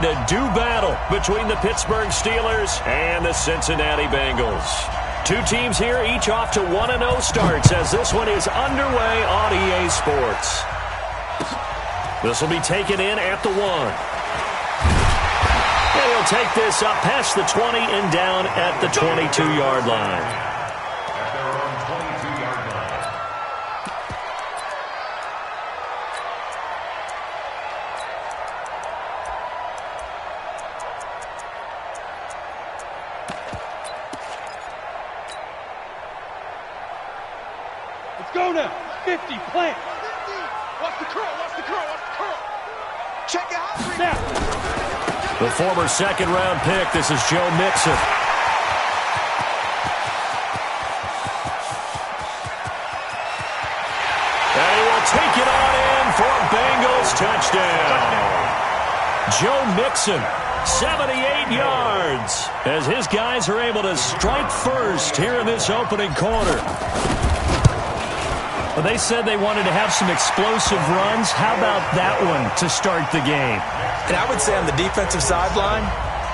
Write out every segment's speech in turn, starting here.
A do battle between the Pittsburgh Steelers and the Cincinnati Bengals. Two teams here, each off to 1-0 starts as this one is underway on EA Sports. This will be taken in at the 1. And he'll take this up past the 20 and down at the 22-yard line. Go now. 50, plant. Watch the curl, watch the curl, watch the curl. Check it out. Snap. The former second-round pick, this is Joe Mixon. And he will take it on in for a Bengals touchdown. Joe Mixon, 78 yards, as his guys are able to strike first here in this opening quarter. Well, they said they wanted to have some explosive runs. How about that one to start the game? And I would say on the defensive sideline,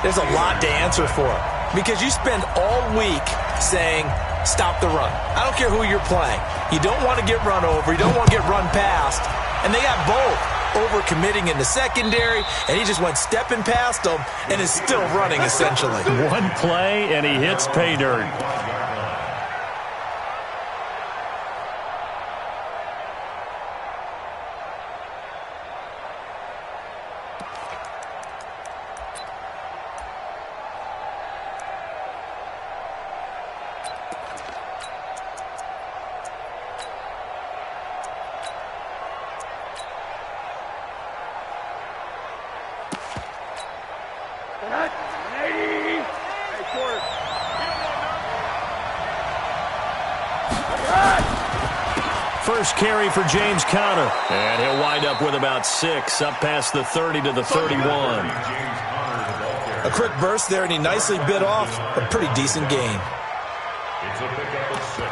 there's a lot to answer for. Because you spend all week saying, stop the run. I don't care who you're playing. You don't want to get run over. You don't want to get run past. And they got both. Over-committing in the secondary, and he just went stepping past them and is still running, essentially. One play, and he hits pay dirt. First carry for James Conner. And he'll wind up with about 6, up past the 30 to the 31. A quick burst there, and he nicely bit off a pretty decent gain. It's a pickup of 6.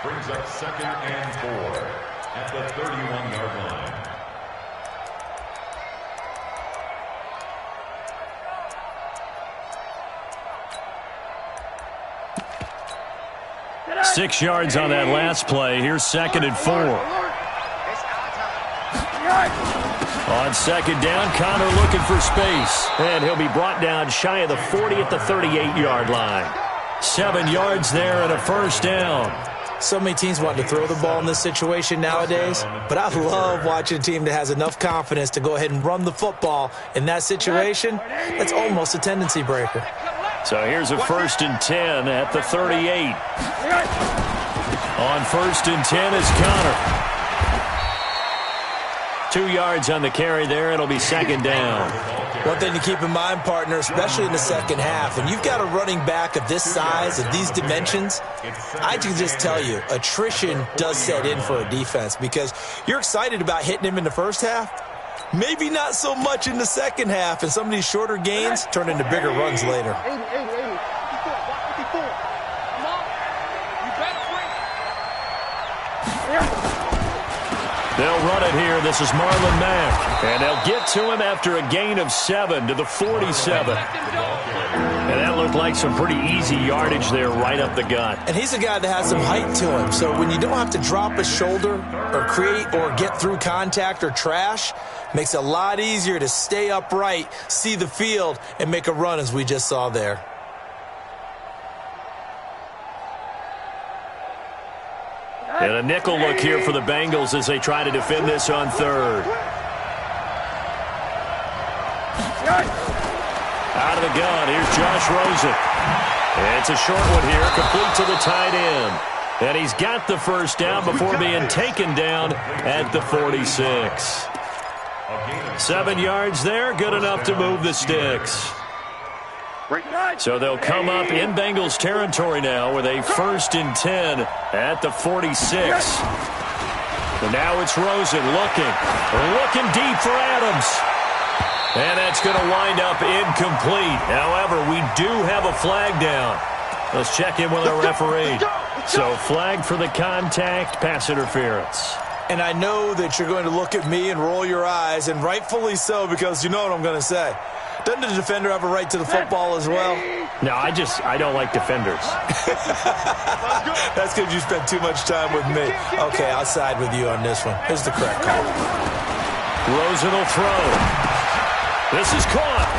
Brings up 2nd and 4 at the 31-yard line. Six yards on that last play. Here's 2nd and 4. On 2nd down, Conner looking for space. And he'll be brought down shy of the 40 at the 38-yard line. 7 yards there and a first down. So many teams want to throw the ball in this situation nowadays, but I love watching a team that has enough confidence to go ahead and run the football in that situation. That's almost a tendency breaker. So here's a 1st and 10 at the 38. On 1st and 10 is Conner. 2 yards on the carry there. It'll be 2nd down. One thing to keep in mind, partner, especially in the second half, and you've got a running back of this size, of these dimensions, I can just tell you, attrition does set in for a defense because you're excited about hitting him in the first half. Maybe not so much in the second half, and some of these shorter gains turn into bigger runs later. 80, 80, 80. 54, 54. Come on. You better bring. They'll run it here. This is Marlon Mack. And they'll get to him after a gain of 7 to the 47. And that looked like some pretty easy yardage there right up the gut. And he's a guy that has some height to him. So when you don't have to drop a shoulder or create or get through contact or trash, makes it a lot easier to stay upright, see the field, and make a run as we just saw there. And a nickel look here for the Bengals as they try to defend this on 3rd. Out of the gun, here's Josh Rosen. It's a short one here, complete to the tight end. And he's got the first down before being taken down at the 46. 7 yards there, good enough to move the sticks. So they'll come up in Bengals territory now with a 1st and 10 at the 46. And now it's Rosen looking deep for Adams. And that's going to wind up incomplete. However, we do have a flag down. Let's check in with our referee. So flag for the contact, pass interference. And I know that you're going to look at me and roll your eyes, and rightfully so, because you know what I'm going to say. Doesn't the defender have a right to the football as well? No, I don't like defenders. That's because you spent too much time with me. Okay, I'll side with you on this one. Here's the correct call. Rosen will throw. This is caught.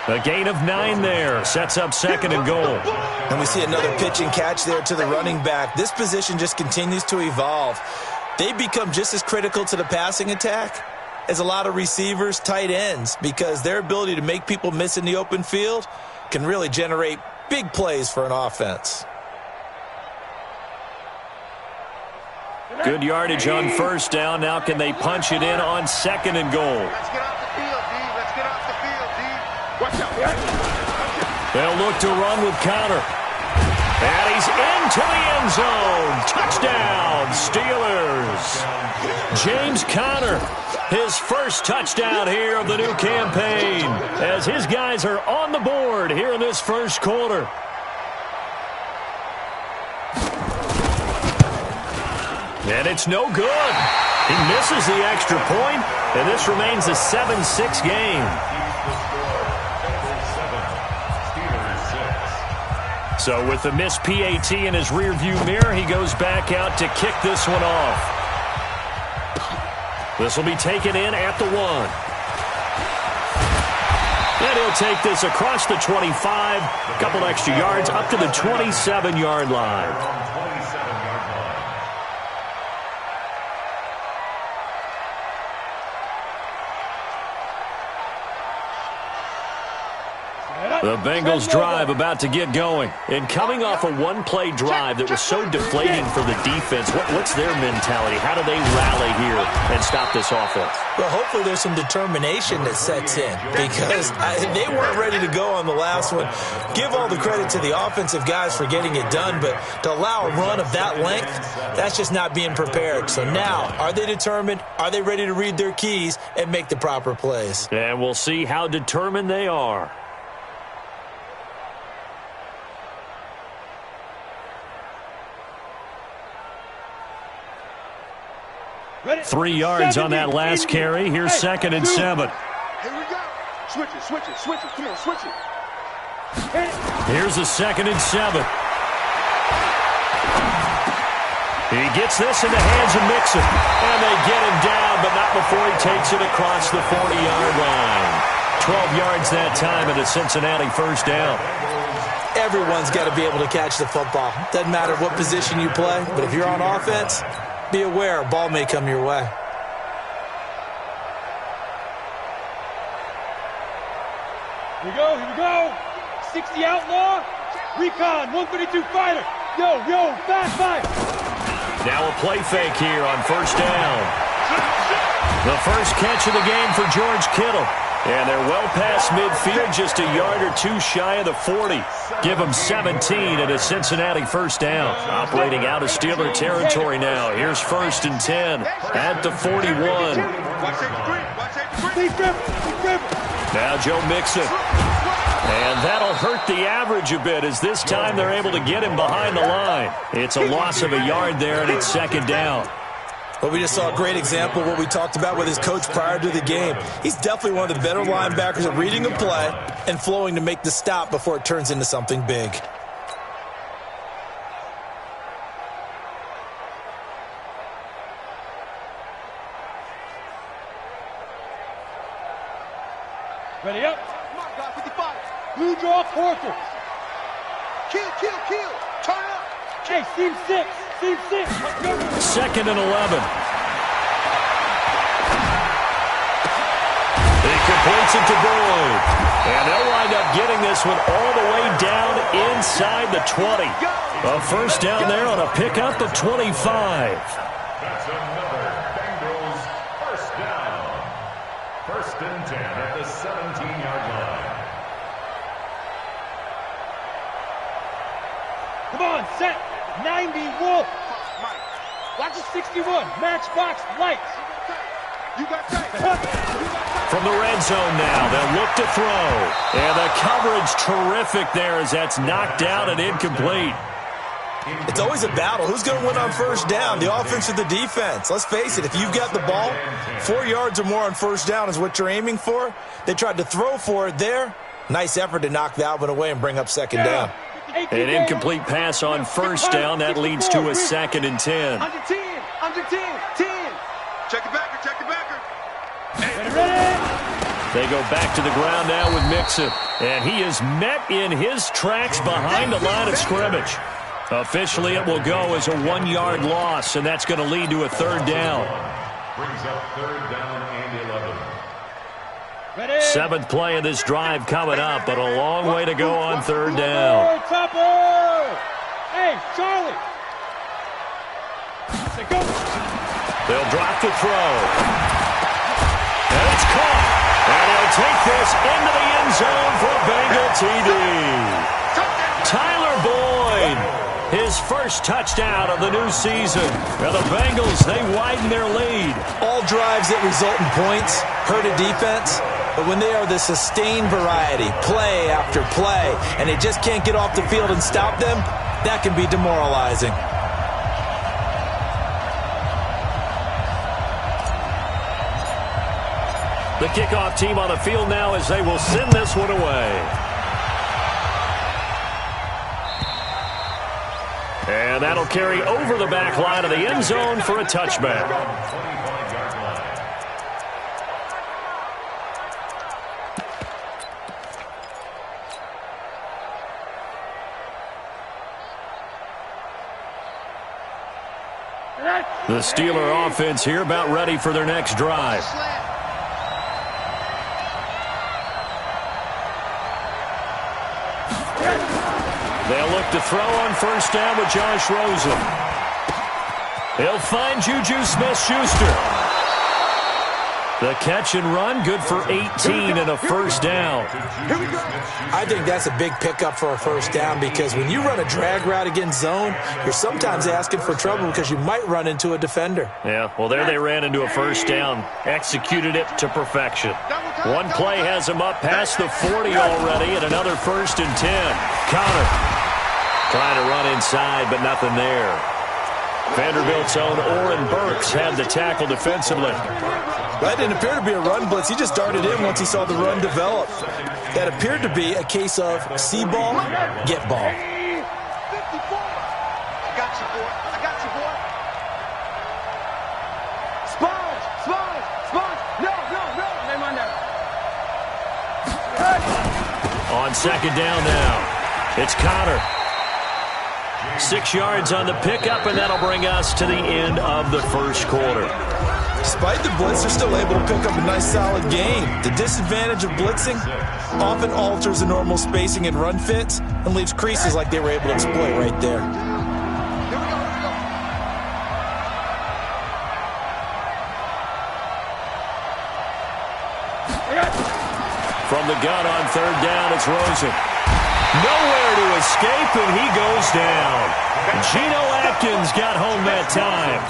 A gain of 9 there. Sets up 2nd and goal. And we see another pitch and catch there to the running back. This position just continues to evolve. They become just as critical to the passing attack as a lot of receivers, tight ends, because their ability to make people miss in the open field can really generate big plays for an offense. Good yardage on 1st down. Now can they punch it in on 2nd and goal? Let's get off the field, D. Let's get off the field, D. Watch out. They'll look to run with Conner. And he's into the end zone. Touchdown, Steelers. James Conner, his first touchdown here of the new campaign, as his guys are on the board here in this first quarter. And it's no good. He misses the extra point, and this remains a 7-6 game. So with the missed PAT in his rearview mirror, he goes back out to kick this one off. This will be taken in at the 1. And he'll take this across the 25, a couple extra yards up to the 27-yard line. The Bengals drive about to get going. And coming off a one-play drive that was so deflating for the defense, what's their mentality? How do they rally here and stop this offense? Well, hopefully there's some determination that sets in, because they weren't ready to go on the last one. Give all the credit to the offensive guys for getting it done, but to allow a run of that length, that's just not being prepared. So now, are they determined? Are they ready to read their keys and make the proper plays? And we'll see how determined they are. 3 yards on that last carry. Here's 2nd and 7. Here we go. Switch it. Come on, switch it. Here's a 2nd and 7. He gets this in the hands of Mixon. And they get him down, but not before he takes it across the 40-yard line. 12 yards that time and a Cincinnati first down. Everyone's got to be able to catch the football. Doesn't matter what position you play, but if you're on offense, be aware a ball may come your way. Here we go. 60 outlaw. Recon, 132 fighter. Yo, fast. Now a play fake here on 1st down. The first catch of the game for George Kittle. And they're well past midfield, just a yard or 2 shy of the 40. Give them 17 and a Cincinnati first down. Operating out of Steeler territory now. Here's 1st and 10 at the 41. Now Joe Mixon. And that'll hurt the average a bit, as this time they're able to get him behind the line. It's a loss of a yard there, and it's 2nd down. Well, we just saw a great example of what we talked about with his coach prior to the game. He's definitely one of the better linebackers at reading a play and flowing to make the stop before it turns into something big. Ready up. Blue draw, quarter. Kill. Turn up. Hey, seam 6. 2nd and 11. He completes it to Boyd. And they'll wind up getting this one all the way down inside the 20. A first down there on a pickup of 25. That's another Bengals first down. 1st and 10 at the 17-yard line. Come on, set. 90 Wolf. Watch the 61. Matchbox lights. You got tight. From the red zone now, they'll look to throw. And the coverage terrific there as that's knocked out and incomplete. It's always a battle. Who's going to win on first down, the offense or the defense? Let's face it, if you've got the ball, 4 yards or more on first down is what you're aiming for. They tried to throw for it there. Nice effort to knock that one away and bring up second down. An incomplete pass on first down. That leads to a 2nd and 10. Under 10. Under 10. 10. Check the backer. Check the backer. They go back to the ground now with Mixon. And he is met in his tracks behind the line of scrimmage. Officially, it will go as a 1-yard loss, and that's going to lead to a 3rd down. Brings up 3rd down and 11. 7th play of this drive coming up, but a long way to go on 3rd down. Hey, Charlie. They'll drop the throw. And it's caught. And he'll take this into the end zone for a Bengal TD. Tyler Boyd, his first touchdown of the new season. And the Bengals, they widen their lead. All drives that result in points hurt a defense, but when they are the sustained variety, play after play, and they just can't get off the field and stop them, that can be demoralizing. The kickoff team on the field now as they will send this one away. And that'll carry over the back line of the end zone for a touchback. The Steeler offense here about ready for their next drive. They'll look to throw on first down with Josh Rosen. He'll find Juju Smith-Schuster. The catch and run, good for 18 and a first down. I think that's a big pickup for a first down because when you run a drag route against zone, you're sometimes asking for trouble because you might run into a defender. Yeah, well, there they ran into a first down, executed it to perfection. One play has him up past the 40 already, and another 1st and 10. Connor trying to run inside, but nothing there. Vanderbilt's own Oren Burks had the tackle defensively. That didn't appear to be a run blitz. He just darted in once he saw the run develop. That appeared to be a case of see ball, get ball. 54. I got you, boy. I got you, boy. Sponge. No. Name on that. On second down now, it's Connor. 6 yards on the pickup, and that'll bring us to the end of the first quarter. Despite the blitz, they're still able to pick up a nice solid game. The disadvantage of blitzing often alters the normal spacing and run fits and leaves creases like they were able to exploit right there. From the gun on third down, it's Rosen. Nowhere to escape, and he goes down. Geno Atkins got home that time.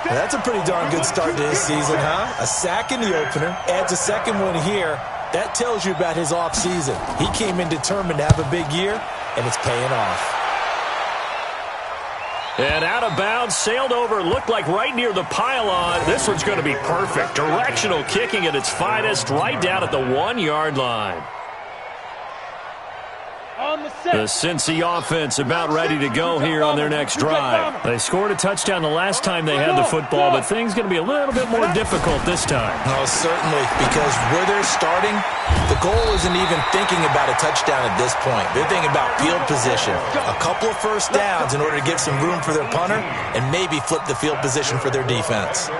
That's a pretty darn good start to his season, huh? A sack in the opener, adds a second one here. That tells you about his offseason. He came in determined to have a big year, and it's paying off. And out of bounds, sailed over, looked like right near the pylon. This one's going to be perfect. Directional kicking at its finest, right down at the 1-yard line. The Cincy offense about ready to go here on their next drive. They scored a touchdown the last time they had the football, but things going to be a little bit more difficult this time. Oh, certainly, because where they're starting, the goal isn't even thinking about a touchdown at this point. They're thinking about field position, a couple of first downs in order to get some room for their punter, and maybe flip the field position for their defense.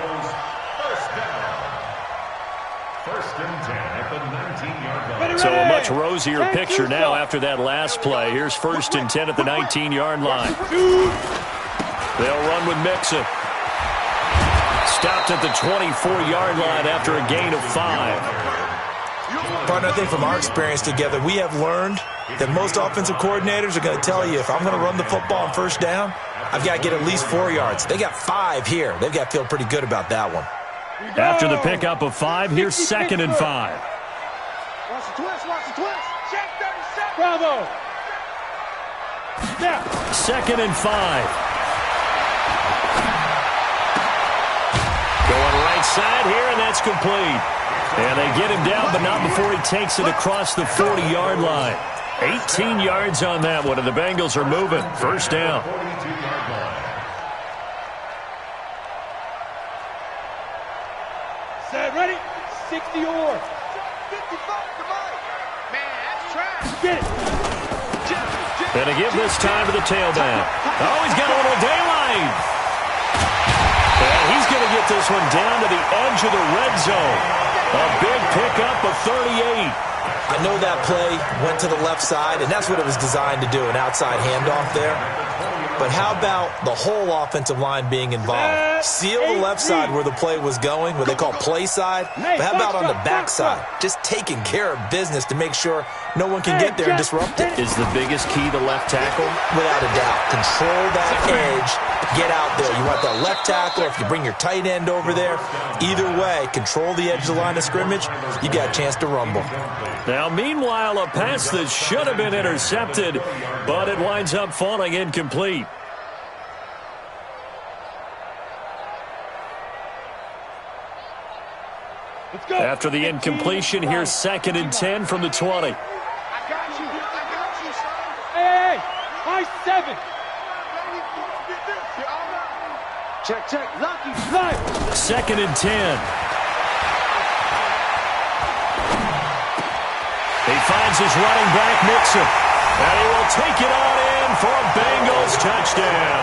So a much rosier picture now after that last play. Here's 1st and 10 at the 19-yard line. They'll run with Mixon. Stopped at the 24-yard line after a gain of 5. Partner, I think from our experience together, we have learned that most offensive coordinators are going to tell you, if I'm going to run the football on first down, I've got to get at least 4 yards. They got 5 here. They've got to feel pretty good about that one. After the pickup of 5, here's 2nd and 5. Watch the twist. Check 37. Bravo. Now. 2nd and 5. Going right side here, and that's complete. And they get him down, but not before he takes it across the 40-yard line. 18 yards on that one, and the Bengals are moving. First down. Set, ready? 60 or. 55 to Mike. Man, that's trash. Get it. And to give this time to the tailback. Oh, he's got a little daylight. And he's going to get this one down to the edge of the red zone. A big pickup of 38. I know that play went to the left side, and that's what it was designed to do, an outside handoff there. But how about the whole offensive line being involved? Seal the left side where the play was going, what they call play side. But how about on the back side? Just taking care of business to make sure no one can get there and disrupt it. Is the biggest key the left tackle? Without a doubt. Control that edge. Get out there. You want that left tackle, or if you bring your tight end over there. Either way, control the edge of the line of scrimmage. You got a chance to rumble. Now, meanwhile, a pass that should have been intercepted, but it winds up falling incomplete. Let's go. After the incompletion, here's 2nd and 10 from the 20. I got you, son. Hey, high 7. Check. Lucky. Live. 2nd and 10. He finds his running back, Mixon. And he will take it on in for a Bengals touchdown.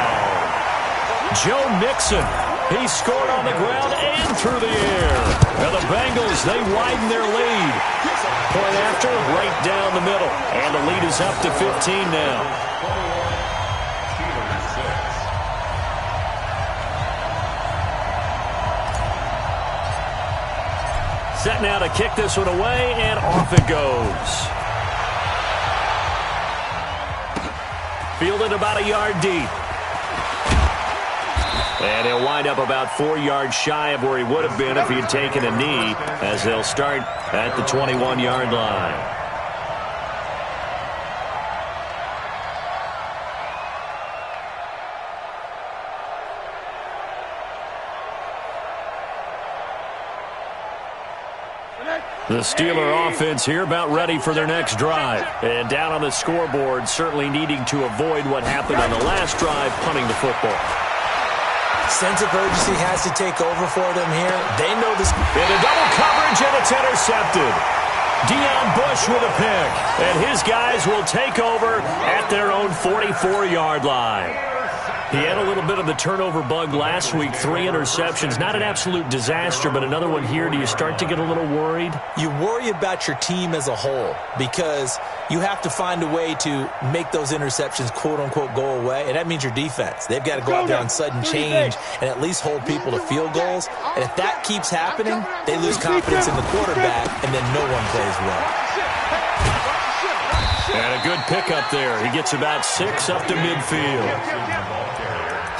Joe Mixon. He scored on the ground and through the air. And the Bengals, they widen their lead. Point after, right down the middle. And the lead is up to 15 now. Set now to kick this one away, and off it goes. Fielded about a yard deep. And he'll wind up about 4 yards shy of where he would have been if he had taken a knee, as they'll start at the 21-yard line. The Steeler offense here about ready for their next drive. And down on the scoreboard, certainly needing to avoid what happened on the last drive, punting the football. Sense of urgency has to take over for them here. They know this. Into double coverage, and it's intercepted. Deion Bush with a pick. And his guys will take over at their own 44-yard line. He had a little bit of the turnover bug last week, 3 interceptions. Not an absolute disaster, but another one here. Do you start to get a little worried? You worry about your team as a whole because you have to find a way to make those interceptions, quote-unquote, go away, and that means your defense. They've got to go out there on sudden change and at least hold people to field goals. And if that keeps happening, they lose confidence in the quarterback, and then no one plays well. And a good pickup there. He gets about 6 up to midfield.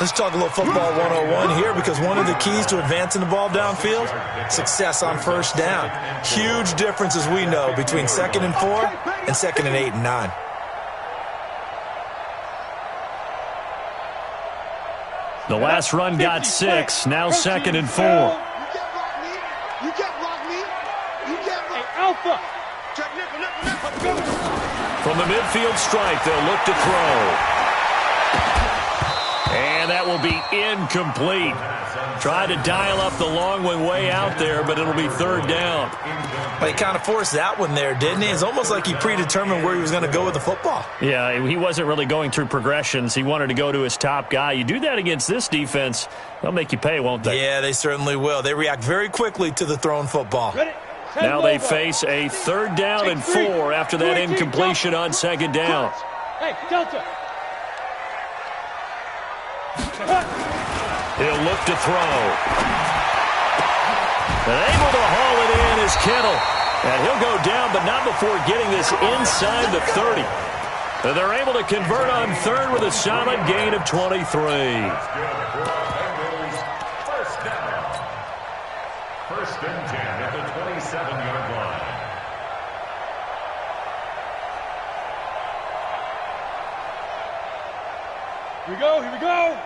Let's talk a little football 101 here, because one of the keys to advancing the ball downfield, success on first down. Huge difference, as we know, between 2nd and 4 and 2nd and 8 and 9. The last run got 6, now 2nd and 4. You can't block me. Alpha. From the midfield stripe, they'll look to throw. And that will be incomplete. Tried to dial up the long one way out there, but it'll be 3rd down. Well, he kind of forced that one there, didn't he? It's almost like he predetermined where he was going to go with the football. Yeah, he wasn't really going through progressions. He wanted to go to his top guy. You do that against this defense, they'll make you pay, won't they? Yeah, they certainly will. They react very quickly to the thrown football. Now they face a 3rd down and 4 after that incompletion on 2nd down. Hey, Delta. He'll look to throw. And able to haul it in is Kittle. And he'll go down, but not before getting this inside the 30. And they're able to convert on 3rd with a solid gain of 23. First down. 1st and 10 at the 27-yard line. Here we go.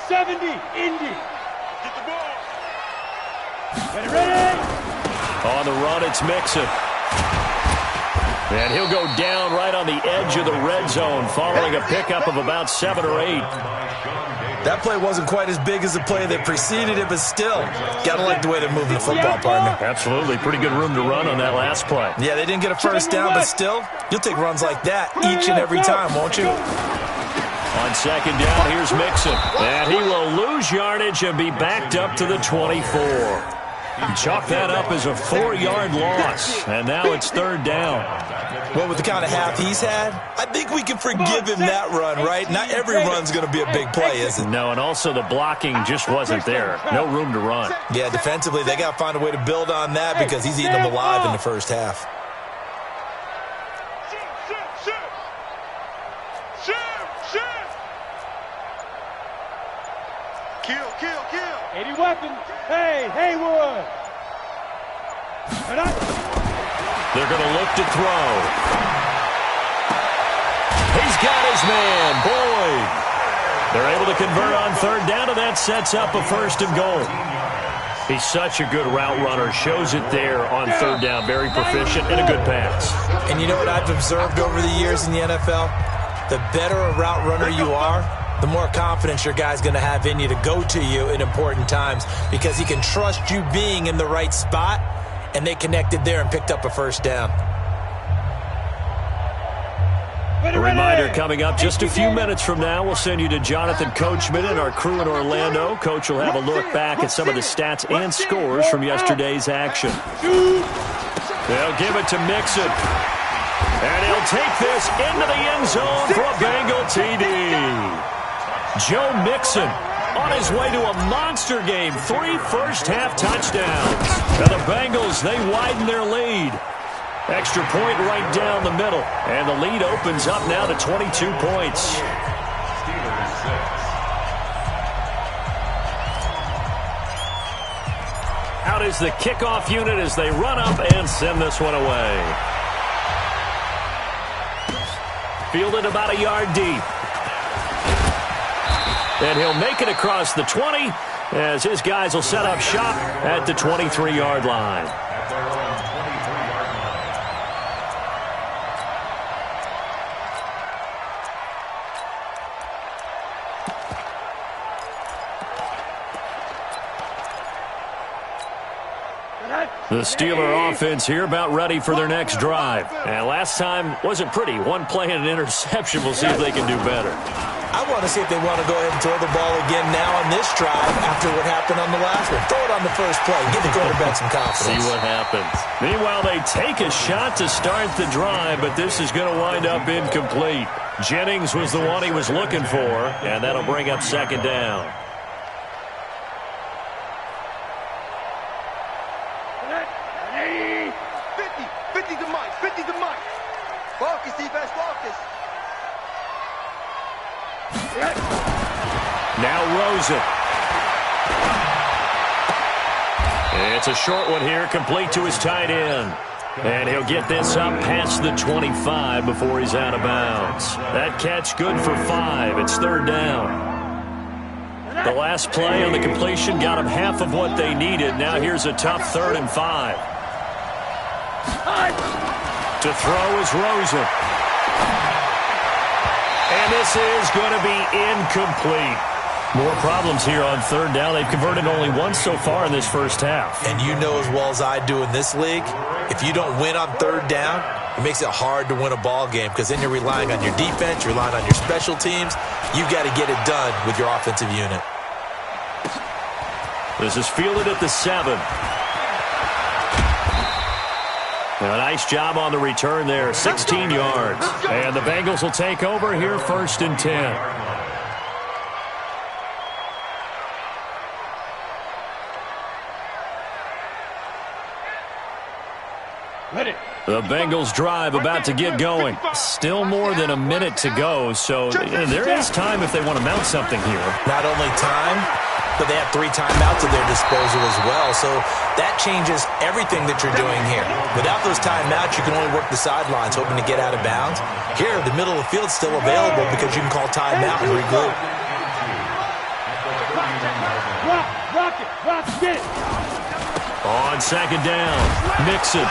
70, Indy. Get the ball. Ready. On the run, it's Mixon. And he'll go down right on the edge of the red zone following a pickup of about 7 or 8. That play wasn't quite as big as the play that preceded it, but still, got to like the way they're moving the football, partner. Absolutely. Pretty good room to run on that last play. Yeah, they didn't get a first down, but still, you'll take runs like that each and every time, won't you? On second down, here's Mixon. And he will lose yardage and be backed up to the 24. Chalk that up as a 4-yard loss, and now it's third down. Well, with the kind of half he's had, I think we can forgive him that run, right? Not every run's going to be a big play, is it? No, and also the blocking just wasn't there. No room to run. Yeah, defensively, they got to find a way to build on that because he's eating them alive in the first half. Kill. 80 weapons. Hey, Haywood. They're going to look to throw. He's got his man, Boyd. They're able to convert on third down, and that sets up a first and goal. He's such a good route runner. Shows it there on third down. Very proficient and a good pass. And you know what I've observed over the years in the NFL? The better a route runner you are, the more confidence your guy's going to have in you to go to you in important times because he can trust you being in the right spot, and they connected there and picked up a first down. A reminder coming up just a few minutes from now. We'll send you to Jonathan Coachman and our crew in Orlando. Coach will have a look back at some of the stats and scores from yesterday's action. They'll give it to Mixon. And he'll take this into the end zone for a Bengal TD. Joe Mixon on his way to a monster game. 3 first-half touchdowns. And the Bengals, they widen their lead. Extra point right down the middle. And the lead opens up now to 22 points. Out is the kickoff unit as they run up and send this one away. Fielded about a yard deep. And he'll make it across the 20 as his guys will set up shop at the 23-yard line. The Steeler offense here about ready for their next drive. And last time wasn't pretty. One play and an interception. We'll see if they can do better. I want to see if they want to go ahead and throw the ball again now on this drive after what happened on the last one. Throw it on the first play. Give the quarterback some confidence. See what happens. Meanwhile, they take a shot to start the drive, but this is going to wind up incomplete. Jennings was the one he was looking for, and that'll bring up second down. Now Rosen. It's a short one here, complete to his tight end. And he'll get this up past the 25 before he's out of bounds. That catch good for 5. It's third down. The last play on the completion got them half of what they needed. Now here's a tough 3rd and 5. To throw is Rosen. And this is going to be incomplete. More problems here on third down. They've converted only once so far in this first half. And you know as well as I do in this league, if you don't win on third down, it makes it hard to win a ball game because then you're relying on your defense, you're relying on your special teams. You've got to get it done with your offensive unit. This is fielded at the 7. A nice job on the return there, 16 yards. And the Bengals will take over here, 1st and 10. Ready. The Bengals drive about to get going. Still more than a minute to go, so there is time if they want to mount something here. Not only time, but they have 3 timeouts at their disposal as well, so that changes everything that you're doing here. Without those timeouts, you can only work the sidelines, hoping to get out of bounds. Here, the middle of the field is still available because you can call timeout and regroup. Rock it, get it. On second down, Mixon.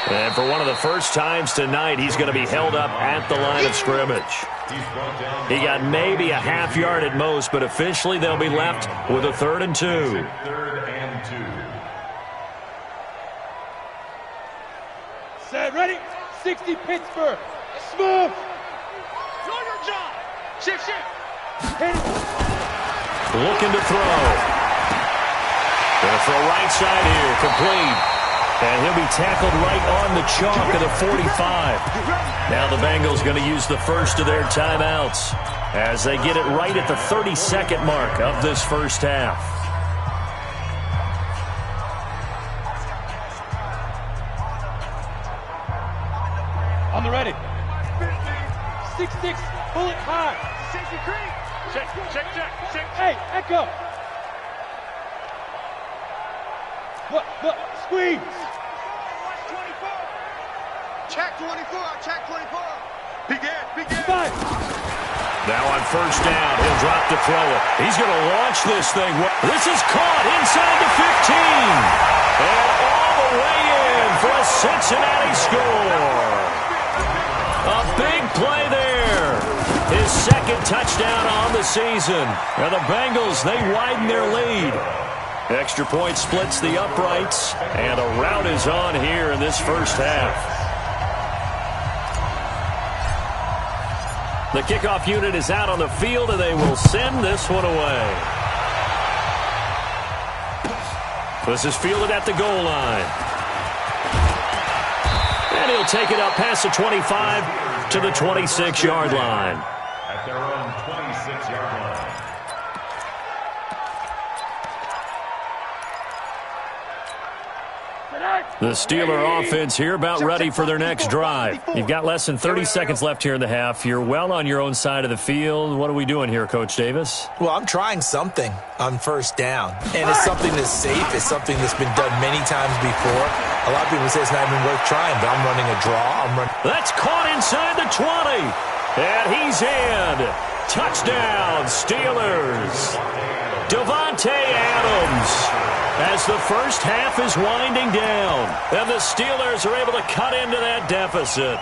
And for one of the first times tonight, he's going to be held up at the line of scrimmage. He got maybe a half yard at most, but officially they'll be left with a 3rd and 2. 3rd and 2. Set, ready? 60 Pittsburgh. Smooth. Know your job. Shift. Hit it. Looking to throw. Gonna throw right side here, complete. And he'll be tackled right on the chalk of the 45. Now the Bengals going to use the first of their timeouts as they get it right at the 32nd mark of this first half. On the ready. 6-6, pull it high. Safety creep. Check. Hey, Echo. Look, squeeze. Check 24. Begin. 5. Now on first down, he'll drop to throw it. He's going to launch this thing. This is caught inside the 15. And all the way in for a Cincinnati score. A big play there. His 2nd touchdown on the season. And the Bengals, they widen their lead. Extra point splits the uprights, and a rout is on here in this first half. The kickoff unit is out on the field, and they will send this one away. This is fielded at the goal line. And he'll take it up past the 25 to the 26-yard line. At their own 26-yard line. The Steeler offense here about ready for their next drive. You've got less than 30 seconds left here in the half. You're well on your own side of the field. What are we doing here, Coach Davis? Well, I'm trying something on first down, and it's something that's safe. It's something that's been done many times before. A lot of people say it's not even worth trying, but I'm running a draw. That's caught inside the 20, and he's in. Touchdown, Steelers. Davante Adams. As the first half is winding down, and the Steelers are able to cut into that deficit.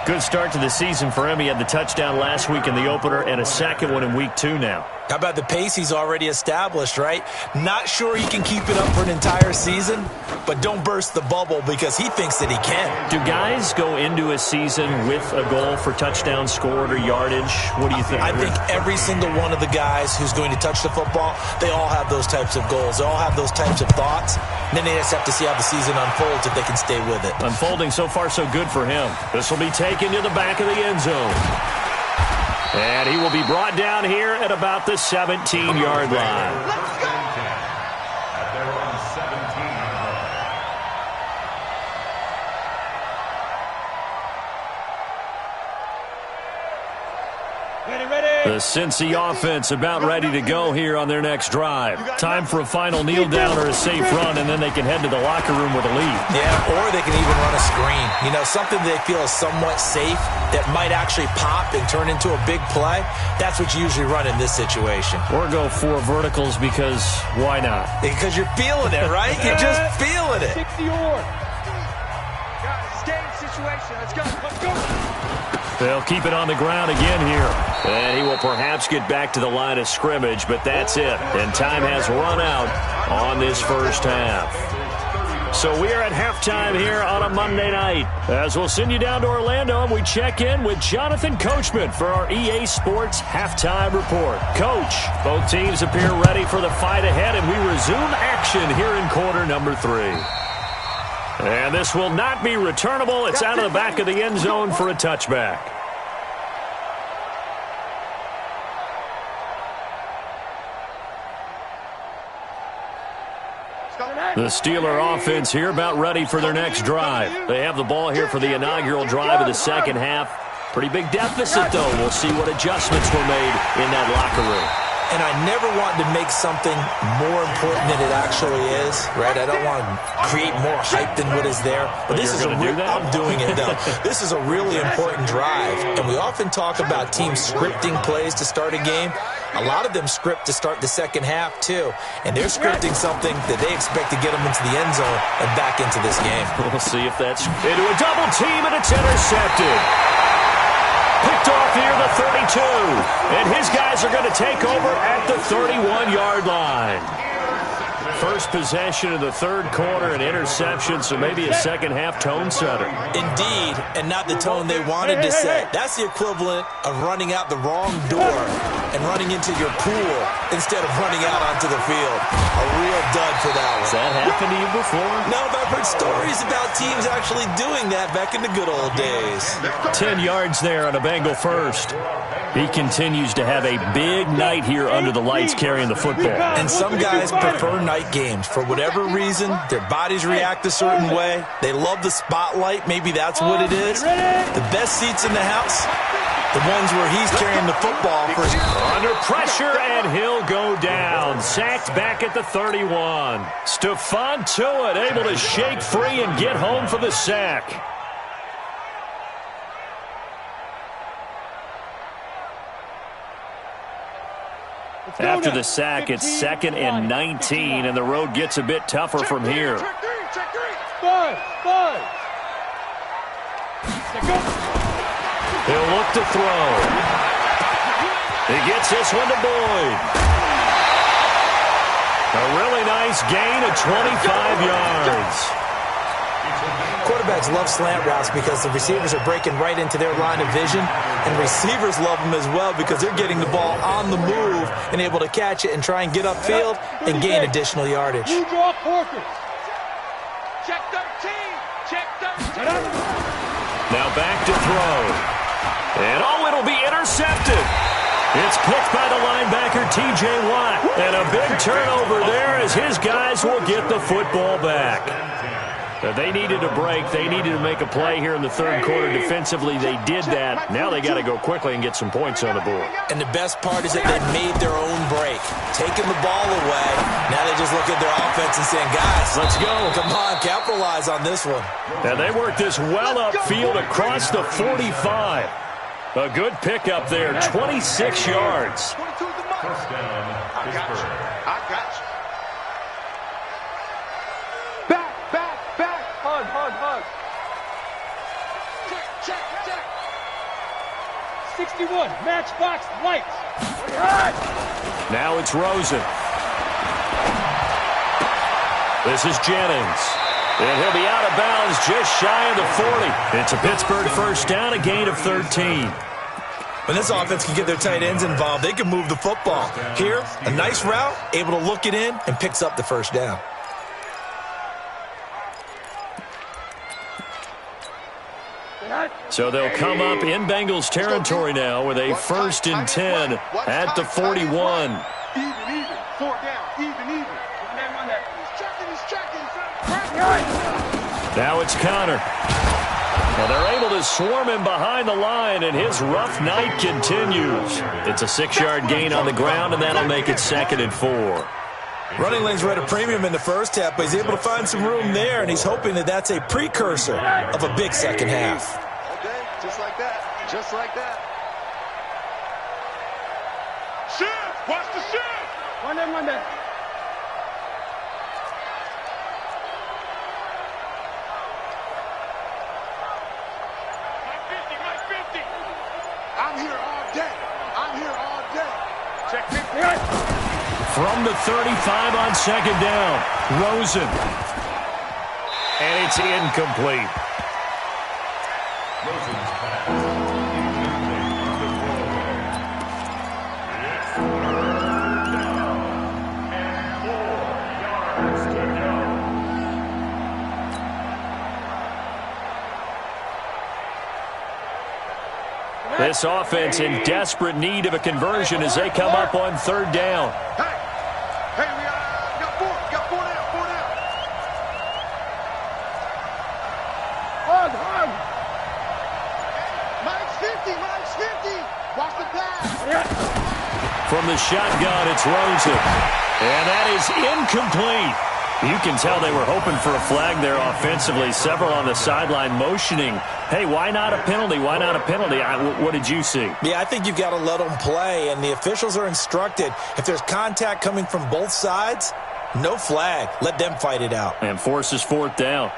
Good start to the season for him. He had the touchdown last week in the opener and a second one in week 2 now. How about the pace he's already established, right? Not sure he can keep it up for an entire season, but don't burst the bubble because he thinks that he can. Do guys go into a season with a goal for touchdown scored or yardage? What do you think? I think every single one of the guys who's going to touch the football, they all have those types of goals. They all have those types of thoughts. And then they just have to see how the season unfolds if they can stay with it. Unfolding so far so good for him. This will be taken to the back of the end zone. And he will be brought down here at about the 17-yard line. Let's go. At their own 17-yard line. Ready. The Cincy offense about ready to go here on their next drive. Time for a final kneel down or a safe run, and then they can head to the locker room with a lead. Yeah, or they can even run a screen. You know, something they feel is somewhat safe that might actually pop and turn into a big play. That's what you usually run in this situation. Or go 4 verticals because why not? Because you're feeling it, right? You're just feeling it. 60 or. Guys, it's game situation. Let's go. They'll keep it on the ground again here. And he will perhaps get back to the line of scrimmage, but that's it. And time has run out on this first half. So we are at halftime here on a Monday night. As we'll send you down to Orlando, and we check in with Jonathan Coachman for our EA Sports Halftime Report. Coach, both teams appear ready for the fight ahead, and we resume action here in quarter number 3. And this will not be returnable. It's out of the back of the end zone for a touchback. The Steeler offense here about ready for their next drive. They have the ball here for the inaugural drive of the second half. Pretty big deficit, though. We'll see what adjustments were made in that locker room. And I never want to make something more important than it actually is, right? I don't want to create more hype than what is there. But this is I'm doing it, though. This is a really important drive. And we often talk about teams scripting plays to start a game. A lot of them script to start the second half, too. And they're scripting something that they expect to get them into the end zone and back into this game. We'll see if that's into a double team, and it's intercepted. Picked off near the 32. And his guys are going to take over at the 31-yard line. First possession of the third quarter, an interception, so maybe a second-half tone setter. Indeed, and not the tone they wanted to set. That's the equivalent of running out the wrong door and running into your pool instead of running out onto the field. A real dud for that one. Has that happened to you before? No, but I've heard stories about teams actually doing that back in the good old days. 10 yards there on a Bengal first. He continues to have a big night here under the lights carrying the football. And some guys prefer night games. For whatever reason, their bodies react a certain way. They love the spotlight. Maybe that's what it is. The best seats in the house, the ones where he's carrying the football. Under pressure, and he'll go down. Sacked back at the 31. Stephon Tuitt able to shake free and get home for the sack. After the sack, it's 2nd and 19, and the road gets a bit tougher from here. Five. He'll look to throw. He gets this one to Boyd. A really nice gain of 25 yards. Quarterbacks love slant routes because the receivers are breaking right into their line of vision, and receivers love them as well because they're getting the ball on the move and able to catch it and try and get upfield and gain additional yardage. You draw forfeit. Check 13. Check 13. Now back to throw. And it'll be intercepted. It's picked by the linebacker, T.J. Watt. And a big turnover there as his guys will get the football back. They needed a break. They needed to make a play here in the third quarter. Defensively, they did that. Now they got to go quickly and get some points on the board. And the best part is that they made their own break, taking the ball away. Now they just look at their offense and saying, guys, let's go. Come on, capitalize on this one. And they worked this well upfield across the 45. A good pickup there, 26 yards. First down, Pittsburgh. I got you. Back. Hug. Check. 61, matchbox lights. Now it's Rosen. This is Jennings. And he'll be out of bounds just shy of the 40. It's a Pittsburgh first down, a gain of 13. When this offense can get their tight ends involved, they can move the football. Here, a nice route, able to look it in, and picks up the first down. So they'll come up in Bengals territory now with a 1st and 10 at the 41. Even. 4 down. Even. He's checking. Now it's Connor. Well, they're able to swarm him behind the line, and his rough night continues. It's a 6-yard gain on the ground, and that'll make it 2nd and 4. Running lanes were at a premium in the first half, but he's able to find some room there, and he's hoping that that's a precursor of a big second half. Okay, just like that. Shift! Watch the shift! One day. My 50. I'm here all day. Check 50. From the 35 on 2nd down, Rosen. And it's incomplete. Rosen's pass. On the It's 3rd down and 4 yards to go. This offense in desperate need of a conversion as they come up on 3rd down. Hey, we got 4 down. Watch the pass. From the shotgun, it's Rosen. And that is incomplete. You can tell they were hoping for a flag there offensively. Several on the sideline motioning, hey, why not a penalty? Why not a penalty? What did you see? Yeah, I think you've got to let them play, and the officials are instructed. If there's contact coming from both sides, no flag. Let them fight it out. And forces fourth down.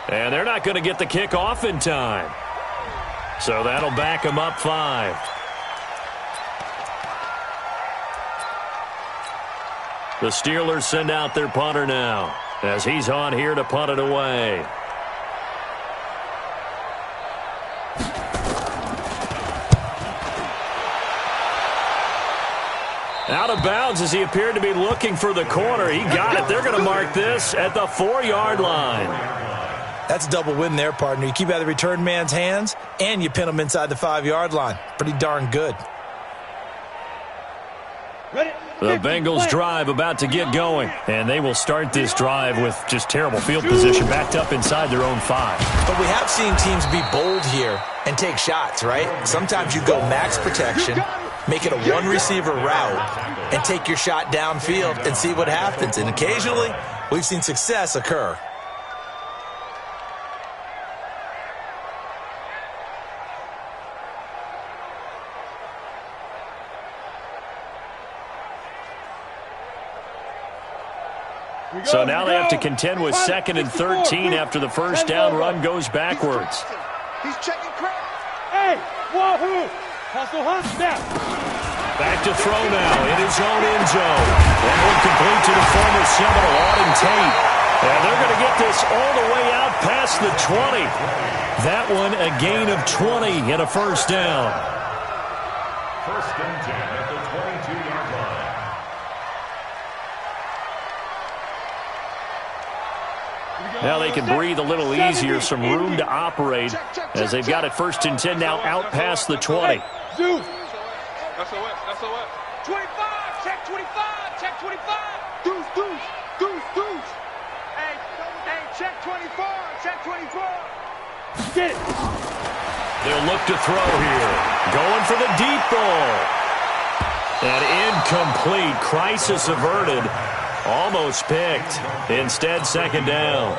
And they're not going to get the kick off in time. So that'll back them up 5. The Steelers send out their punter now as he's on here to punt it away. Out of bounds as he appeared to be looking for the corner. He got it. They're going to mark this at the 4-yard line. That's a double win there, partner. You keep out of the return man's hands, and you pin him inside the 5-yard line. Pretty darn good. The Bengals drive about to get going, and they will start this drive with just terrible field position backed up inside their own 5. But we have seen teams be bold here and take shots, right? Sometimes you go max protection, make it a one-receiver route, and take your shot downfield and see what happens. And occasionally, we've seen success occur. So now they have to contend with 2nd and 13 after the first down run goes backwards. He's checking crowd. Hey, wahoo! Hustle, snap. Back to throw now in his own end zone. That one complete to the former Seminole, Auden Tate. And they're going to get this all the way out past the 20. That one a gain of 20 and a first down. 1st and 10 at the 22-yard line. Now they can breathe a little easier, some room to operate as they've got it 1st and 10 now out past the 20. Zeus. That's a what? That's a what? 25. Check 25. Check 25. Deuce, deuce, deuce, deuce. Hey, check 24. Check 24. Get it. They'll look to throw here. Going for the deep ball. And incomplete. Crisis averted. Almost picked. Instead, 2nd down.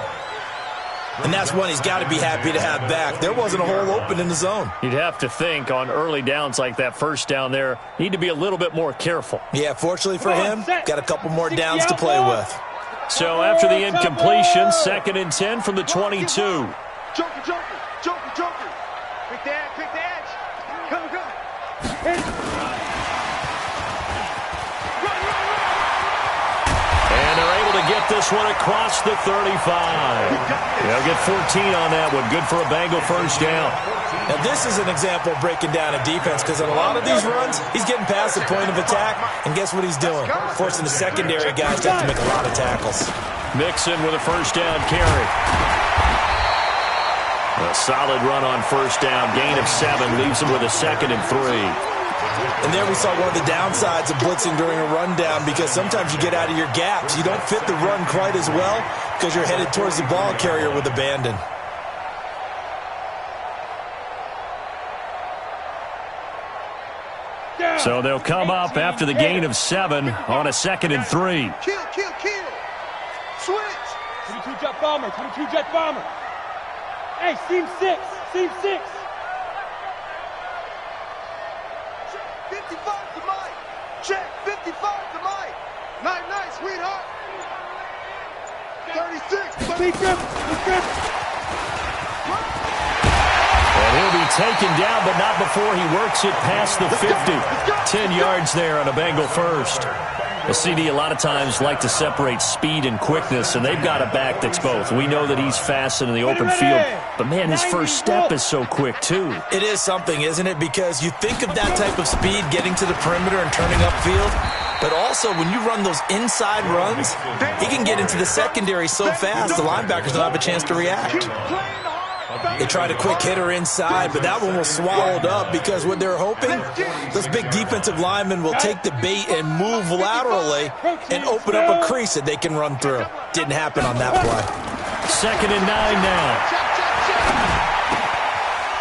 And that's one he's got to be happy to have back. There wasn't a hole open in the zone. You'd have to think on early downs like that first down there, need to be a little bit more careful. Yeah, fortunately for him, got a couple more downs to play with. So after the incompletion, 2nd and 10 from the 22. Joker, joker, joker, joker. Pick the edge. Come. And they're able to get this one across the 35. They'll get 14 on that one. Good for a Bengal first down. Now, this is an example of breaking down a defense because in a lot of these runs, he's getting past the point of attack, and guess what he's doing? Forcing the secondary guys to have to make a lot of tackles. Mixon with a first down carry. A solid run on first down. Gain of 7 leaves him with a 2nd and 3. And there we saw one of the downsides of blitzing during a rundown because sometimes you get out of your gaps. You don't fit the run quite as well because you're headed towards the ball carrier with abandon. So they'll come up after the gain of 7 on a 2nd and 3. Kill. Switch. 22 jet bomber. Hey, seam 6. 55 to Mike. Check 55 to Mike. Night, sweetheart. 36. Big grip. And he'll be taken down, but not before he works it past the 50. 10 yards there on a Bengal first. The CD a lot of times like to separate speed and quickness, and they've got a back that's both. We know that he's fast in the open field, but man, his first step is so quick too. It is something, isn't it? Because you think of that type of speed getting to the perimeter and turning upfield, But also, when you run those inside runs, he can get into the secondary so fast, the linebackers don't have a chance to react. They tried a quick hitter inside, but that one was swallowed up because what they're hoping, those big defensive linemen will take the bait and move laterally and open up a crease that they can run through. Didn't happen on that play. 2nd and 9 now.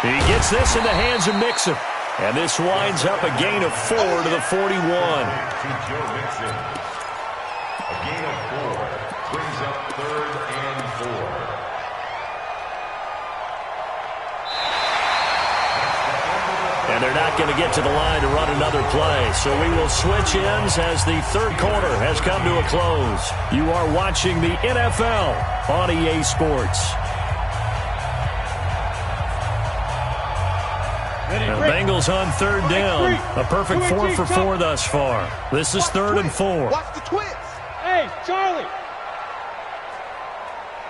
He gets this in the hands of Mixon. And this winds up a gain of 4 to the 41. A gain of 4 brings up 3rd and 4. And they're not going to get to the line to run another play. So we will switch ends as the 3rd quarter has come to a close. You are watching the NFL on EA Sports. The Bengals on 3rd down. A perfect 4 for 4 thus far. This is 3rd and 4. Watch the twist. Hey, Charlie.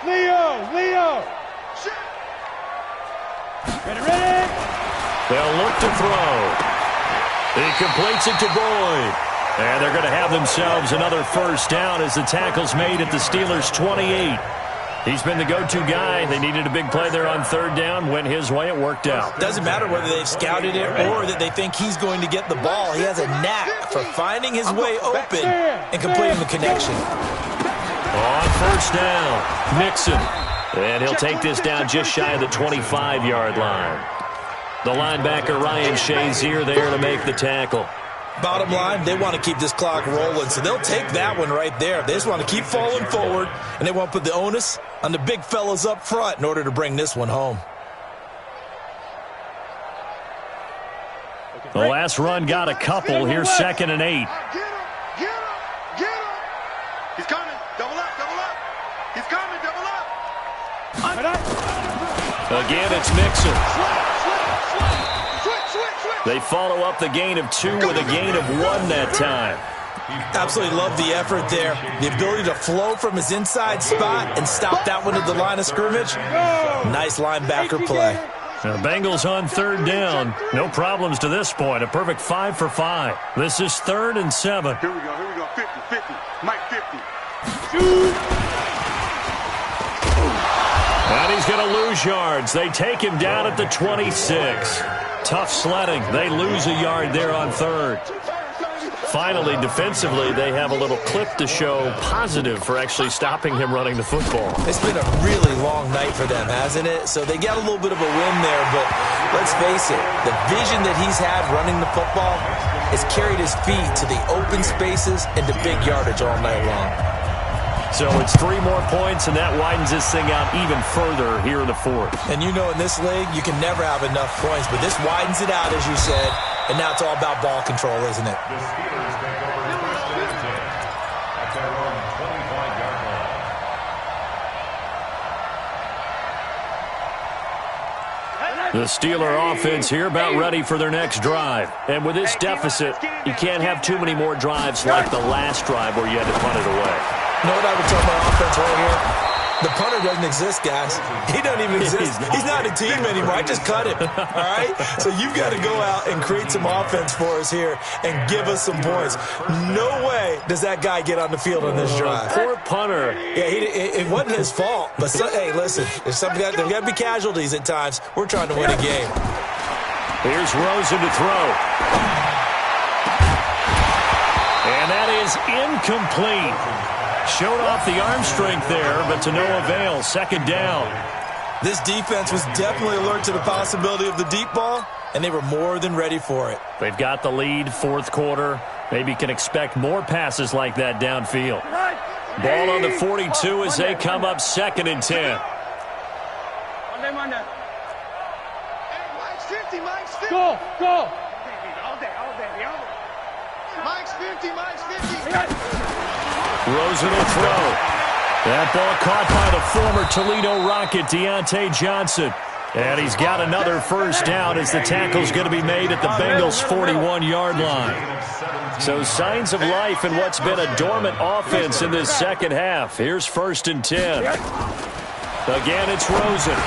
Leo. Ready. They'll look to throw. He completes it to Boyd. And they're going to have themselves another 1st down as the tackle's made at the Steelers' 28. He's been the go-to guy. They needed a big play there on 3rd down. Went his way. It worked out. Doesn't matter whether they've scouted it or that they think he's going to get the ball. He has a knack for finding his way open and completing the connection. On 1st down, Mixon. And he'll take this down just shy of the 25-yard line. The linebacker, Ryan Shazier, there to make the tackle. Bottom line, they want to keep this clock rolling, so they'll take that one right there. They just want to keep falling forward, and they want to put the onus on the big fellas up front in order to bring this one home. The last run got a couple. Here's 2nd and 8. Get him. He's coming. Double up. He's coming. Double up. Again, it's Mixon. Switch. They follow up the gain of 2 with a gain of 1 that time. Absolutely love the effort there. The ability to flow from his inside spot and stop that one at the line of scrimmage. Nice linebacker play. The Bengals on 3rd down. No problems to this point. A perfect 5 for 5. This is 3rd and 7. Here we go. 50. Mike 50. And he's going to lose yards. They take him down at the 26. Tough sledding. They lose a yard there on 3rd. Finally, defensively, they have a little clip to show positive for actually stopping him running the football. It's been a really long night for them, hasn't it? So they got a little bit of a win there, but let's face it, the vision that he's had running the football has carried his feet to the open spaces and to big yardage all night long. So it's 3 more points, and that widens this thing out even further here in the 4th. And you know in this league, you can never have enough points, but this widens it out, as you said, and now it's all about ball control, isn't it? The Steelers take over 1st and 10 at their own 25-yard line. The Steeler offense here about ready for their next drive. And with this deficit, you can't have too many more drives like the last drive where you had to punt it away. You know what I would tell my offense right here? The punter doesn't exist, guys. He doesn't even exist. He's not a team anymore. I just cut him, all right? So you've got to go out and create some offense for us here and give us some points. No way does that guy get on the field on this drive. Poor punter. Yeah, it wasn't his fault. But, hey, listen, there's got to be casualties at times. We're trying to win a game. Here's Rosen to throw. And that is incomplete. Showed off the arm strength there, but to no avail. 2nd down. This defense was definitely alert to the possibility of the deep ball, and they were more than ready for it. They've got the lead, 4th quarter. Maybe can expect more passes like that downfield. Ball on the 42 as they come up 2nd and 10. Mike's 50. Go. All day. Mike's 50. Rosen will throw. That ball caught by the former Toledo Rocket, Deontay Johnson. And he's got another 1st down as the tackle's going to be made at the Bengals' 41-yard line. So signs of life in what's been a dormant offense in this 2nd half. Here's 1st and 10. Again, it's Rosen.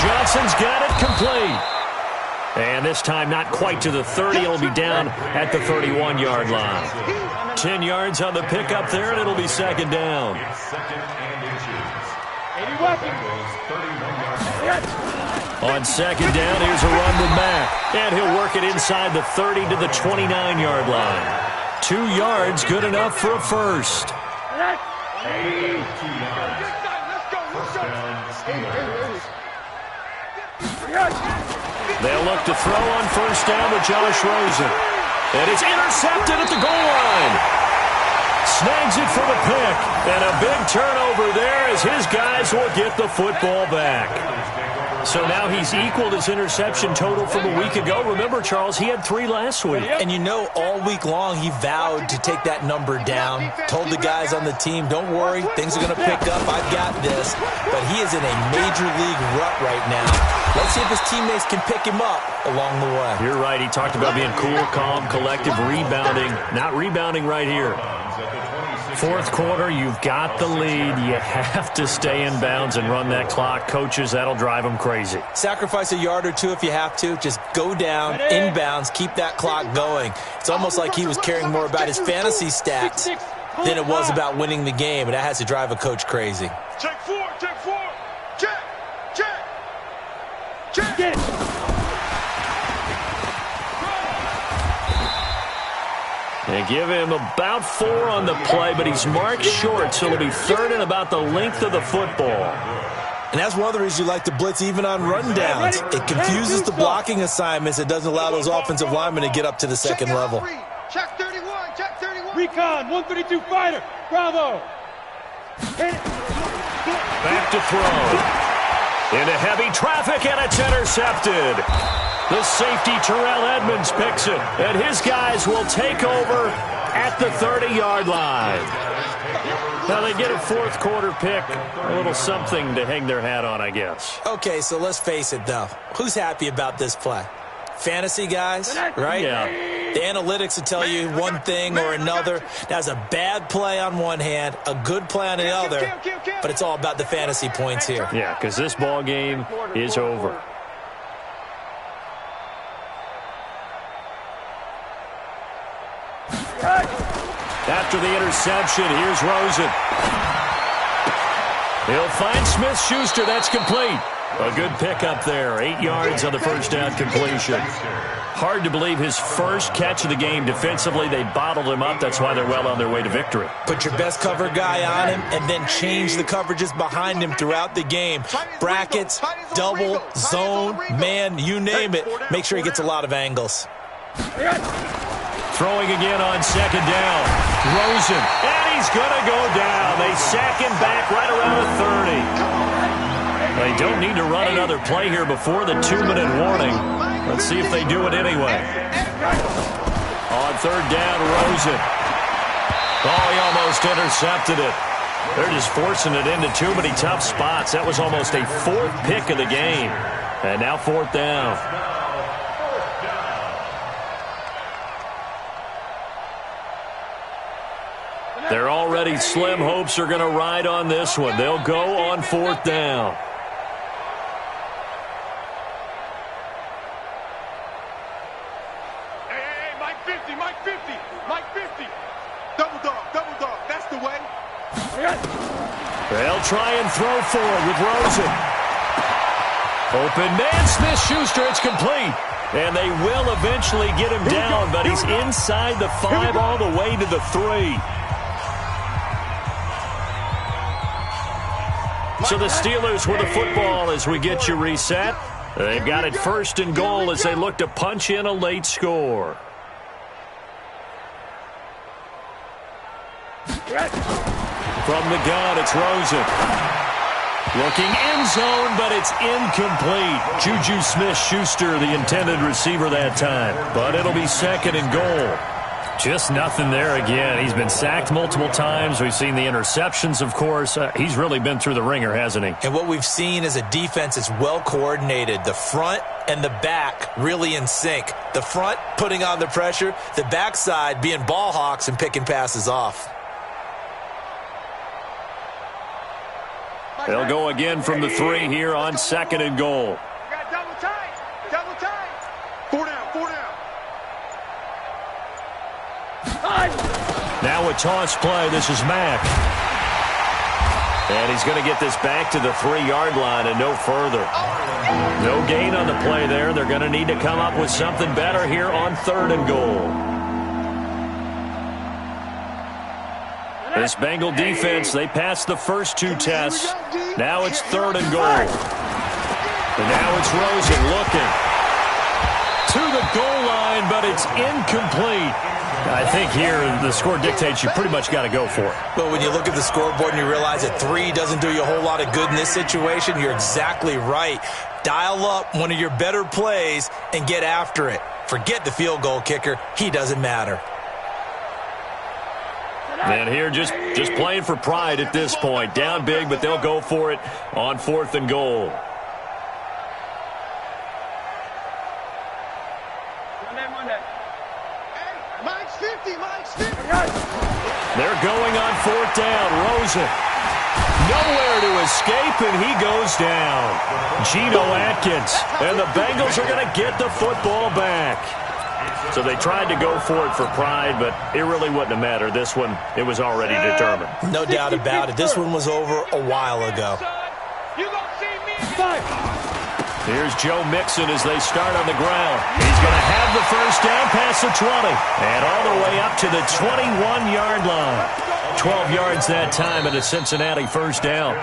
Johnson's got it complete. And this time not quite to the 30. It'll be down at the 31-yard line. 10 yards on the pickup there, and it'll be second down. On second down, here's a run with Mack. And he'll work it inside the 30 to the 29-yard line. 2 yards, good enough for a first. They'll look to throw on first down with Josh Rosen. And it's intercepted at the goal line. Snags it for the pick. And a big turnover there as his guys will get the football back. So now he's equaled his interception total from a week ago. Remember, Charles, he had 3 last week. And you know, all week long he vowed to take that number down. Told the guys on the team, don't worry, things are going to pick up. I've got this. But he is in a major league rut right now. Let's see if his teammates can pick him up along the way. You're right. He talked about being cool, calm, collective, rebounding. Not rebounding right here. Fourth quarter, you've got the lead. You have to stay in bounds and run that clock. Coaches, that'll drive them crazy. Sacrifice a yard or two if you have to. Just go down, in bounds, keep that clock going. It's almost like he was caring more about his fantasy stats than it was about winning the game, and that has to drive a coach crazy. Check 4, check 4. Check, check, check. Get it. They give him about 4 on the play, but he's marked short, so it'll be third and about the length of the football. And that's one of the reasons you like to blitz even on rundowns. It confuses the blocking assignments. It doesn't allow those offensive linemen to get up to the second level. Check 31, check 31. Recon, 132 fighter. Bravo. Back to throw. Into heavy traffic, and it's intercepted. The safety, Terrell Edmonds, picks it, and his guys will take over at the 30-yard line. Now they get a fourth quarter pick, a little something to hang their hat on, I guess. Okay, so let's face it, though. Who's happy about this play? Fantasy guys, right? Yeah. The analytics will tell you one thing or another. That's a bad play on one hand, a good play on the other, but it's all about the fantasy points here. Yeah, because this ball game is over. After the interception, here's Rosen. He'll find Smith-Schuster. That's complete. A good pickup there. 8 yards on the first down completion. Hard to believe his first catch of the game. Defensively, they bottled him up. That's why they're well on their way to victory. Put your best cover guy on him and then change the coverages behind him throughout the game. Brackets, double, zone, man, you name it. Make sure he gets a lot of angles. Throwing again on second down. Rosen, and he's going to go down. They sack him back right around the 30. They don't need to run another play here before the 2-minute warning. Let's see if they do it anyway. On third down, Rosen. Oh, he almost intercepted it. They're just forcing it into too many tough spots. That was almost a fourth pick of the game. And now fourth down. Their already slim hopes are going to ride on this one. They'll go on fourth down. Hey, Mike 50, Mike 50, Mike 50. Double dog, that's the way. They'll try and throw forward with Rosen. Open man, Smith-Schuster, it's complete. And they will eventually get him down, but he's inside the 5 all the way to the 3. So the Steelers with the football as we get you reset. They've got it first and goal as they look to punch in a late score. From the gun, it's Rosen. Looking end zone, but it's incomplete. Juju Smith-Schuster, the intended receiver that time. But it'll be second and goal. Just nothing there again. He's been sacked multiple times. We've seen the interceptions, of course. He's really been through the ringer, hasn't he? And what we've seen is a defense that's well coordinated. The front and the back really in sync. The front putting on the pressure. The backside being ball hawks and picking passes off. They'll go again from the 3 here on second and goal. Got double tight. Now a toss play. This is Mack. And he's going to get this back to the 3-yard line and no further. No gain on the play there. They're going to need to come up with something better here on 3rd and goal. This Bengal defense, they passed the first 2 tests. Now it's 3rd and goal. And now it's Rosen looking to the goal line, but it's incomplete. I think here the score dictates you pretty much got to go for it. But when you look at the scoreboard and you realize that 3 doesn't do you a whole lot of good in this situation, you're exactly right. Dial up one of your better plays and get after it. Forget the field goal kicker. He doesn't matter. And here just playing for pride at this point. Down big, but they'll go for it on 4th and goal. They're going on 4th down. Rosen nowhere to escape, and he goes down. Geno Atkins, and the Bengals are going to get the football back. So they tried to go for it for pride, but it really wouldn't have mattered. This one, it was already determined. No doubt about it. This one was over a while ago. Here's Joe Mixon as they start on the ground. He's going to have the first down past the 20 and all the way up to the 21-yard line. 12 yards that time and a Cincinnati first down.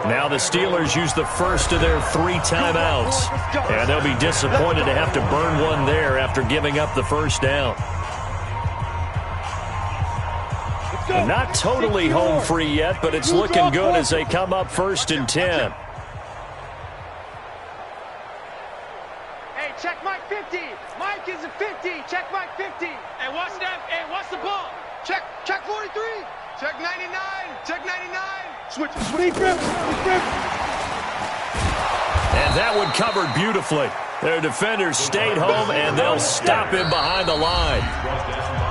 Now the Steelers use the first of their 3 timeouts, and they'll be disappointed to have to burn one there after giving up the first down. Not totally home free yet, but it's looking good as they come up 1st and 10. Check Mike 50. Mike is a 50. Check Mike 50. Hey, watch that. Hey, watch the ball. Check 43. Check 99. Check 99. Switch grip. And that one covered beautifully. Their defenders stayed home, and they'll stop him behind the line.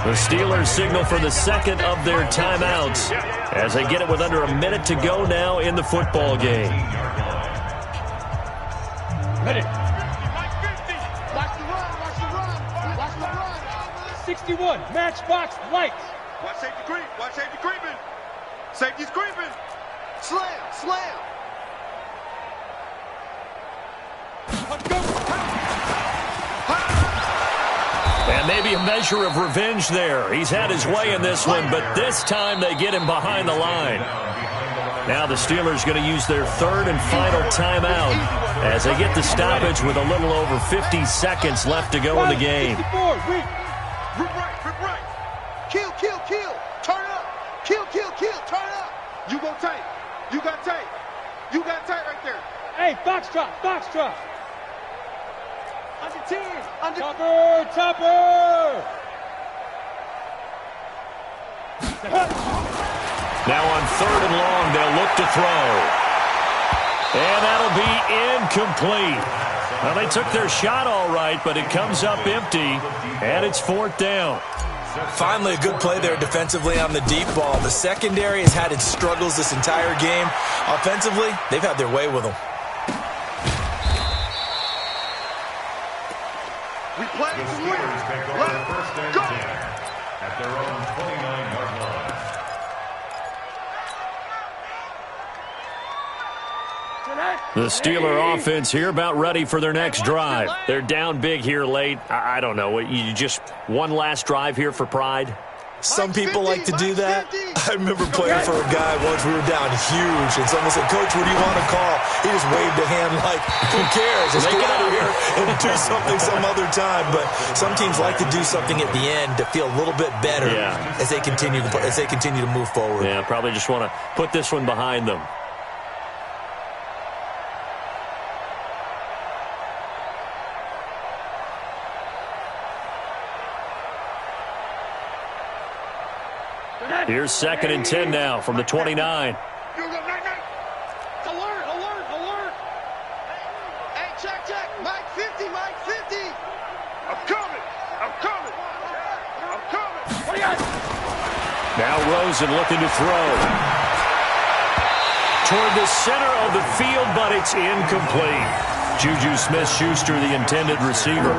The Steelers signal for the second of their timeouts as they get it with under a minute to go now in the football game. Ready. 61, matchbox lights. Watch safety creep. Watch safety creeping. Safety's creeping. Slam. Let's go. And maybe a measure of revenge there. He's had his way in this one, but this time they get him behind the line. Now the Steelers going to use their 3rd and final timeout as they get the stoppage with a little over 50 seconds left to go in the game. Rip right. Kill. Turn up. Kill. Turn up. You go tight. You got tight. right there. Hey, box drop. Under 10. Topper. Now on 3rd and long, they'll look to throw. And that'll be incomplete. Well, they took their shot all right, but it comes up empty, and it's 4th down. Finally, a good play there defensively on the deep ball. The secondary has had its struggles this entire game. Offensively, they've had their way with them. We play to win. Let's go. At their own 29-yard line. The Steeler offense here about ready for their next drive. They're down big here late. I don't know. You just one last drive here for pride? Some people like to do that. I remember playing for a guy once. We were down huge, and someone said, "Coach, what do you want to call?" He just waved a hand like, "Who cares? Just get out of here and do something some other time." But some teams like to do something at the end to feel a little bit better as they continue to move forward. Yeah, probably just want to put this one behind them. Here's 2nd and 10 now from the 29. Alert. Hey, check. Mike 50. I'm coming. Now Rosen looking to throw. Toward the center of the field, but it's incomplete. Juju Smith-Schuster, the intended receiver,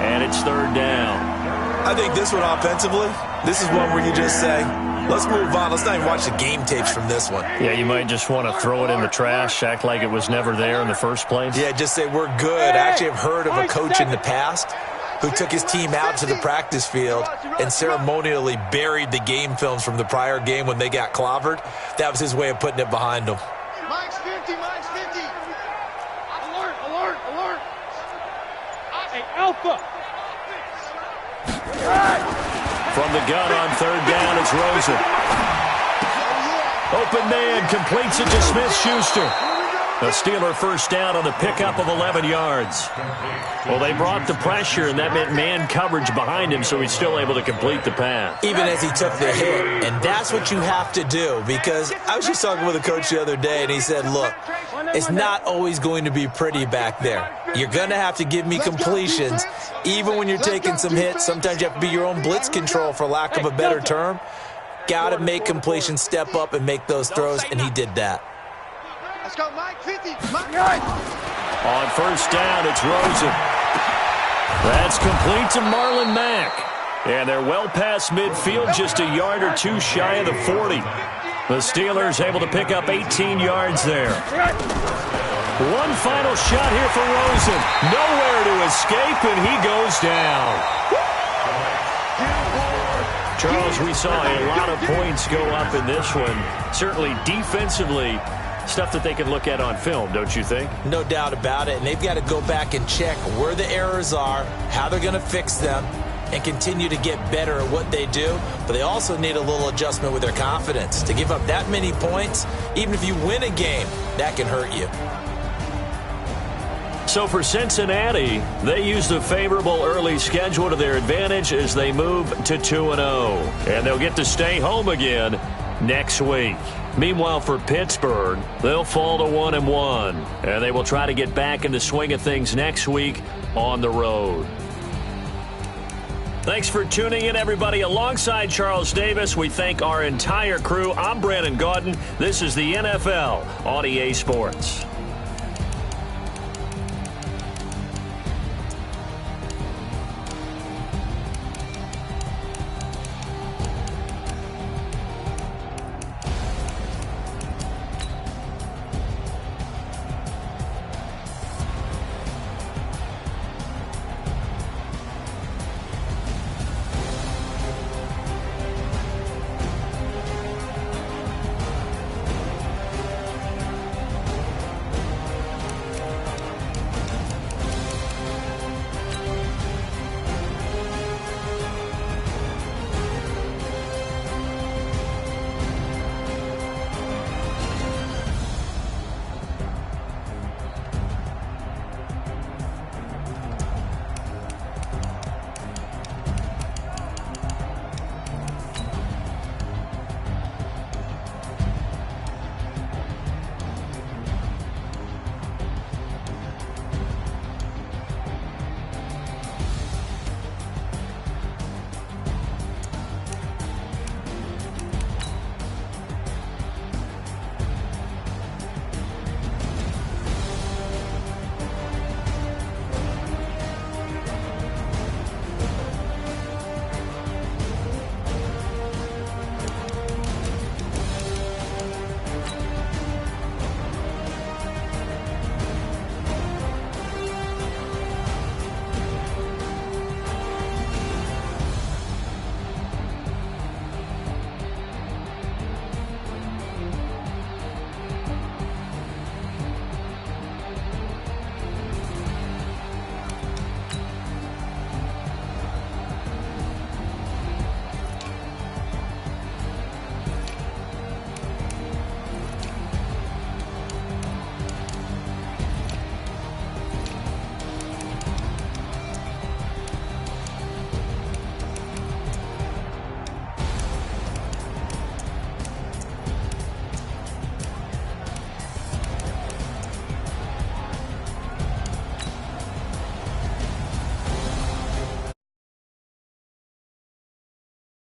and it's 3rd down. I think this one offensively, this is one where you just say, let's move on. Let's not even watch the game tapes from this one. Yeah, you might just want to throw it in the trash, act like it was never there in the first place. Yeah, just say we're good. I actually have heard of a coach in the past who took his team out to the practice field and ceremonially buried the game films from the prior game when they got clobbered. That was his way of putting it behind them. Mike's 50, Mike's 50. Alert, alert, alert. Hey, Alpha. From the gun on third down, it's Rosen. Open man, completes it to Smith-Schuster. A Steeler first down on the pickup of 11 yards. Well, they brought the pressure, and that meant man coverage behind him, so he's still able to complete the pass. Even as he took the hit, and that's what you have to do, because I was just talking with a coach the other day, and he said, look, it's not always going to be pretty back there. You're going to have to give me completions, even when you're taking some hits. Sometimes you have to be your own blitz control, for lack of a better term. Got to make completions, step up, and make those throws, and he did that. Let's go, Mike 50. Mike. On first down, it's Rosen. That's complete to Marlon Mack. And they're well past midfield, just a yard or two shy of the 40. The Steelers able to pick up 18 yards there. One final shot here for Rosen. Nowhere to escape, and he goes down. Charles, we saw a lot of points go up in this one. Certainly defensively, stuff that they can look at on film, don't you think? No doubt about it, and they've got to go back and check where the errors are, how they're going to fix them, and continue to get better at what they do. But they also need a little adjustment with their confidence. To give up that many points, even if you win a game, that can hurt you. So for Cincinnati, they use the favorable early schedule to their advantage as they move to 2-0. And they'll get to stay home again next week. Meanwhile, for Pittsburgh, they'll fall to 1-1. And they will try to get back in the swing of things next week on the road. Thanks for tuning in, everybody. Alongside Charles Davis, we thank our entire crew. I'm Brandon Gaudin. This is the NFL on EA Sports.